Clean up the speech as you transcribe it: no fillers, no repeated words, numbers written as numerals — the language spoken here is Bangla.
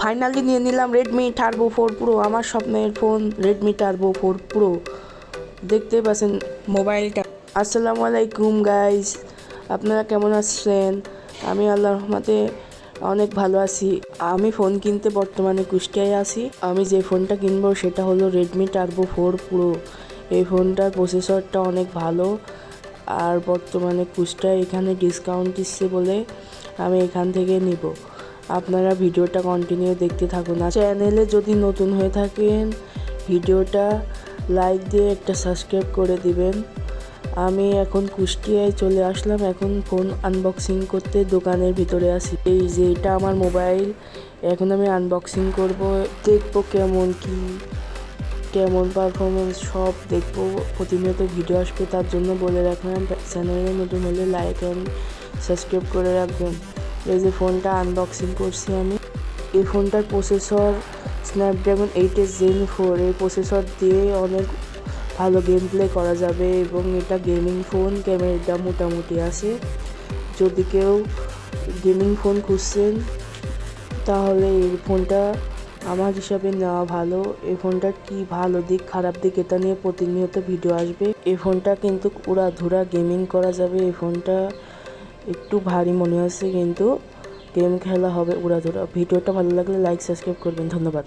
ফাইনালি নিয়ে নিলাম রেডমি টার্বো 4 প্রো, আমার স্বপ্নের ফোন রেডমি টার্বো 4 প্রো। দেখতে পাচ্ছেন মোবাইলটা। আসসালামু আলাইকুম গাইস, আপনারা কেমন আছেন? আমি আল্লাহর রহমতে অনেক ভালো আছি। আমি ফোন কিনতে বর্তমানে কুষ্টিয়ায় আছি। আমি যে ফোনটা কিনবো সেটা হলো রেডমি টার্বো 4 প্রো। এই ফোনটার প্রসেসরটা অনেক ভালো, আর বর্তমানে কুষ্টিয়ায় এখানে ডিসকাউন্ট দিচ্ছে বলে আমি এখান থেকে নিব। আপনারা ভিডিওটা কন্টিনিউ দেখতে থাকুন। আর চ্যানেলে যদি নতুন হয়ে থাকেন ভিডিওটা লাইক দিয়ে একটা সাবস্ক্রাইব করে দিবেন। আমি এখন কুষ্টিয়ায় চলে আসলাম, এখন ফোন আনবক্সিং করতে দোকানের ভিতরে আছি। এই যে এটা আমার মোবাইল, এখন আমি আনবক্সিং করব, দেখবো কেমন পারফরমেন্স সব দেখবো। প্রতিনিয়ত ভিডিও আসবে, তার জন্য বলে রাখলাম চ্যানেলে নতুন হলে লাইক অ্যান্ড সাবস্ক্রাইব করে রাখবেন। এই যে ফোনটা আনবক্সিং করছি আমি। এই ফোনটার প্রসেসর স্ন্যাপড্রাগন 8s Gen 4। এই প্রসেসর দিয়ে অনেক ভালো গেম প্লে করা যাবে এবং এটা গেমিং ফোন। ক্যামেরাটা মোটামুটি আছে। যদি কেউ গেমিং ফোন খুঁজছেন তাহলে এই ফোনটা আমার হিসাবে নেওয়া ভালো। এই ফোনটার কি ভালো দিক খারাপ দিক এটা নিয়ে প্রতিনিয়ত ভিডিও আসবে। এই ফোনটা কিন্তু উড়াধুরা গেমিং করা যাবে। এই ফোনটা একটু ভারী মনে হচ্ছে কিন্তু গেম খেলা হবে উড়াধুরা। ভিডিওটা ভালো লাগলে লাইক সাবস্ক্রাইব করবেন। ধন্যবাদ।